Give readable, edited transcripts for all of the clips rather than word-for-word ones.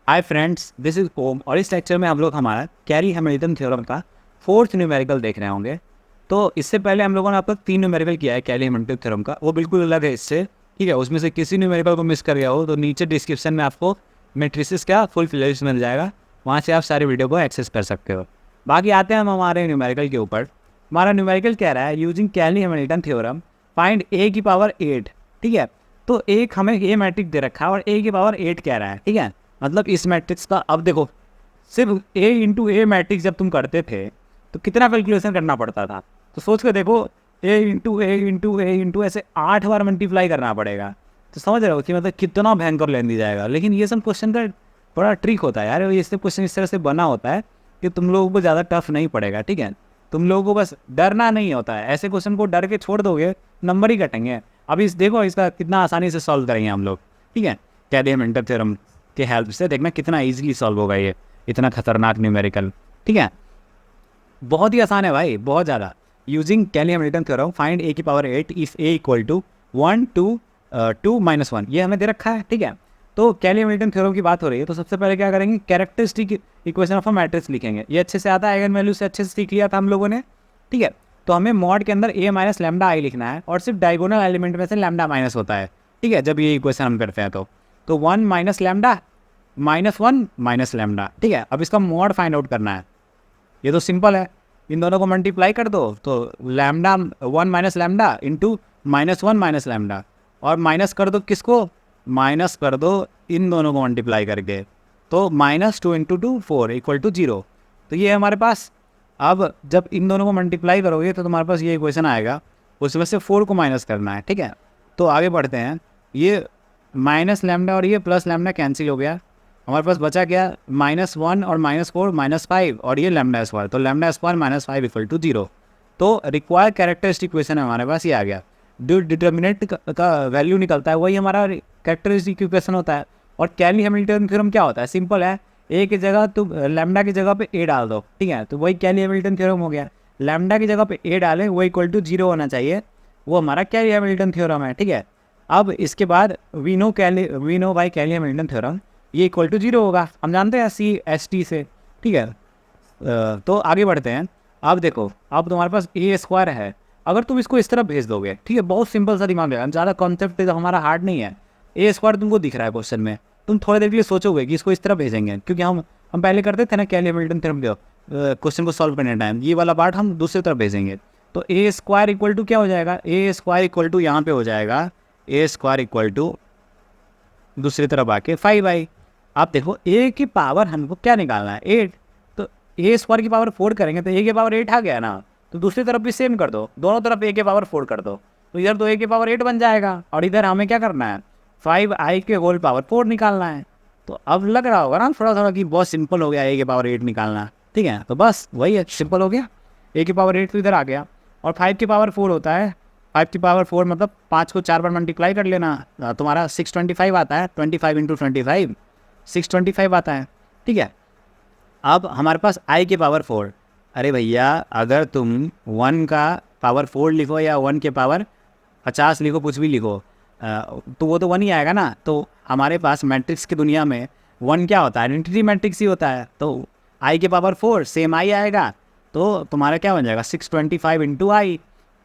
Hi friends, this is ओम और इस lecture में हम लोग हमारा कैरी हैमिल्टन थ्योरम का फोर्थ न्यूमेरिकल देख रहे होंगे। तो इससे पहले हम लोगों ने अब तक 3 न्यूमेरिकल किया है कैरी हैमिल्टन थ्योरम का, वो बिल्कुल अलग है इससे। ठीक है, उसमें से किसी न्यूमेरिकल को मिस कर गया हो तो नीचे डिस्क्रिप्शन में आपको मैट्रिसेस का फुल प्लेलिस्ट मिल जाएगा, वहाँ से आप सारे वीडियो को एक्सेस कर सकते हो। बाकी आते हैं हम हमारे न्यूमेरिकल के ऊपर। हमारा न्यूमेरिकल कह रहा है using Cayley Hamilton theorem find A की पावर 8। ठीक है, तो एक हमें ए मैट्रिक्स दे रखा है और ए की पावर 8 कह रहा है। ठीक है, मतलब इस मैट्रिक्स का अब देखो, सिर्फ ए इंटू ए मैट्रिक्स जब तुम करते थे तो कितना कैलकुलेशन करना पड़ता था। तो सोच के देखो, ए इंटू ए इंटू ए इंटू ऐसे 8 बार मल्टीप्लाई करना पड़ेगा। तो समझ रहे हो कि मतलब कितना भयंकर लेन दी जाएगा। लेकिन ये सब क्वेश्चन का बड़ा ट्रिक होता है यार, ये सब क्वेश्चन इस तरह से बना होता है कि तुम लोगों को ज़्यादा टफ नहीं पड़ेगा। ठीक है, तुम लोगों को बस डरना नहीं होता है। ऐसे क्वेश्चन को डर के छोड़ दोगे, नंबर ही कटेंगे। अभी देखो इसका कितना आसानी से सॉल्व करेंगे हम लोग। ठीक है, कैरी हैमिल्टन थ्योरम के हेल्प से देखना कितना इजीली सॉल्व होगा ये इतना खतरनाक न्यूमेरिकल। ठीक है, बहुत ही आसान है भाई, बहुत ज़्यादा। Using Cayley Hamilton theorem find A की power 8 if A equal to 1 2 2 -1, ये हमें दे रखा है। ठीक है, तो कैरी हैमिल्टन थ्योरम की बात हो रही है तो सबसे पहले क्या करेंगे, characteristic equation of a matrix लिखेंगे। ये अच्छे से आता है, आइगन वैल्यू से अच्छे से सीख लिया था हम लोगों ने। ठीक है, तो हमें मॉड के अंदर ए माइनस लैम्डा आई लिखना है और सिर्फ डायगोनल एलिमेंट में से लैम्डा माइनस होता है। ठीक है, जब ये इक्वेशन हम करते हैं तो 1 माइनस लैम्डा -1 माइनस लैम्डा। ठीक है, अब इसका मॉड फाइंड आउट करना है। ये तो सिंपल है, इन दोनों को मल्टीप्लाई कर दो तो lambda 1 minus lambda into -1 minus lambda, और माइनस कर दो किसको, माइनस कर दो इन दोनों को मल्टीप्लाई करके, तो -2 इंटू 2 4 इक्वल टू 0। तो ये है हमारे पास। अब जब इन दोनों को मल्टीप्लाई करोगे तो तुम्हारे पास ये इक्वेशन आएगा, उसमें से 4 को माइनस करना है। ठीक है, तो आगे बढ़ते हैं। ये माइनस लैम्डा और ये प्लस लैम्डा कैंसिल हो गया, हमारे पास बचा क्या, -1 और -4 -5 और ये लैम्डा स्क्वायर, तो लैम्डा स्क्वायर -5 इक्वल टू 0। तो रिक्वायर कैरेक्टरिस्टिक इक्वेशन है हमारे पास, ये आ गया। जो डिटर्मिनेंट का वैल्यू निकलता है वही हमारा कैरेक्टरिस्टिक इक्वेशन होता है। और कैरी हैमिल्टन थ्योरम क्या होता है, सिंपल है, ए की जगह तुम लैम्डा की जगह पे ए डाल दो। ठीक है, तो वही कैरी हैमिल्टन थ्योरम हो गया। लैम्डा की जगह पे ए डालें, वो इक्वल टू 0 होना चाहिए, वो हमारा कैरी हैमिल्टन थ्योरम है। ठीक है, अब इसके बाद we know by Cayley Hamilton theorem ये इक्वल टू 0 होगा, हम जानते हैं CST से। ठीक है, तो आगे बढ़ते हैं। अब देखो, अब तुम्हारे पास ए स्क्वायर है, अगर तुम इसको इस तरफ भेज दोगे, ठीक है, बहुत सिंपल सा दिमाग है, ज़्यादा कॉन्सेप्ट हमारा हार्ड नहीं है। ए स्क्वायर तुमको दिख रहा है क्वेश्चन में, तुम थोड़ी देर के लिए सोचोगे कि इसको इस तरफ भेजेंगे, क्योंकि हम पहले करते थे ना कैरी हैमिल्टन थ्योरम के क्वेश्चन को सॉल्व करने टाइम, ये वाला पार्ट हम दूसरी तरफ भेजेंगे। तो ए स्क्वायर इक्वल टू क्या हो जाएगा, ए स्क्वायर इक्वल टू यहाँ पे हो जाएगा, ए स्क्वायर इक्वल टू दूसरी तरफ आके 5i। आप देखो ए की पावर हमको क्या निकालना है, 8, तो ए स्क्वायर की पावर 4 करेंगे तो ए की पावर 8 आ गया ना। तो दूसरी तरफ भी सेम कर दो, दोनों तरफ ए की पावर 4 कर दो, तो इधर तो ए की पावर 8 बन जाएगा, और इधर हमें क्या करना है, 5i के होल पावर 4 निकालना है। तो अब लग रहा होगा ना थोड़ा थोड़ा कि बहुत सिंपल हो गया ए की पावर 8 निकालना। ठीक है, तो बस वही है, सिंपल हो गया। ए की पावर 8 तो इधर आ गया, और 5 की पावर 4 होता है, 5 की पावर 4 मतलब 5 को 4 बार मल्टीप्लाई कर लेना, तुम्हारा 625 आता है, 25 इंटू 25 625 आता है। ठीक है, अब हमारे पास आई की पावर 4, अरे भैया अगर तुम 1 का पावर 4 लिखो या 1 के पावर 50 लिखो, कुछ भी लिखो, तो वो तो 1 ही आएगा ना। तो हमारे पास मैट्रिक्स की दुनिया में 1 क्या होता है, आइडेंटिटी मैट्रिक्स ही होता है, तो आई के पावर 4 सेम आई आएगा, तो तुम्हारा क्या बन जाएगा 625 इंटू आई।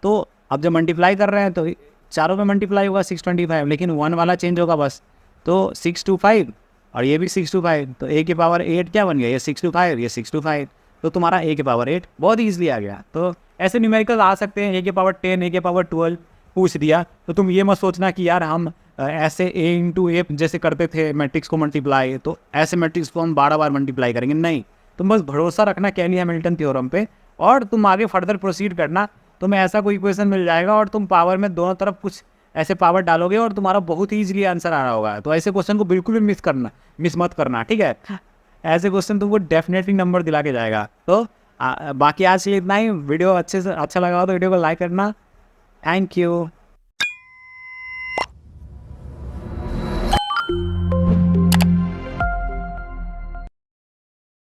तो अब जब मल्टीप्लाई कर रहे हैं तो चारों में मल्टीप्लाई होगा 625, लेकिन 1 वाला चेंज होगा बस, तो 625 और ये भी 625, तो ए की पावर 8 क्या बन गया, ये 625 ये 625, तो तुम्हारा ए की पावर 8 बहुत ईजिली आ गया। तो ऐसे न्यूमेरिकल आ सकते हैं, ए की पावर 10 ए की पावर 12 पूछ दिया, तो तुम ये मत सोचना कि यार हम ऐसे ए इंटू ए जैसे करते थे मैट्रिक्स को मल्टीप्लाई, तो ऐसे मैट्रिक्स को हम 12 बार मल्टीप्लाई करेंगे, नहीं। तुम बस भरोसा रखना कैरी हैमिल्टन थ्योरम पे, और तुम आगे फर्दर प्रोसीड करना, तुम्हें ऐसा कोई इक्वेशन मिल जाएगा और तुम पावर में दोनों तरफ कुछ ऐसे पावर डालोगे और तुम्हारा बहुत ही ईजिली आंसर आ रहा होगा। तो ऐसे क्वेश्चन को बिल्कुल भी मिस मत करना। ठीक है, ऐसे क्वेश्चन तुमको डेफिनेटली नंबर दिला के जाएगा। तो बाकी आज के लिए इतना ही। वीडियो अच्छे से अच्छा लगा हो तो वीडियो को लाइक करना। Thank you.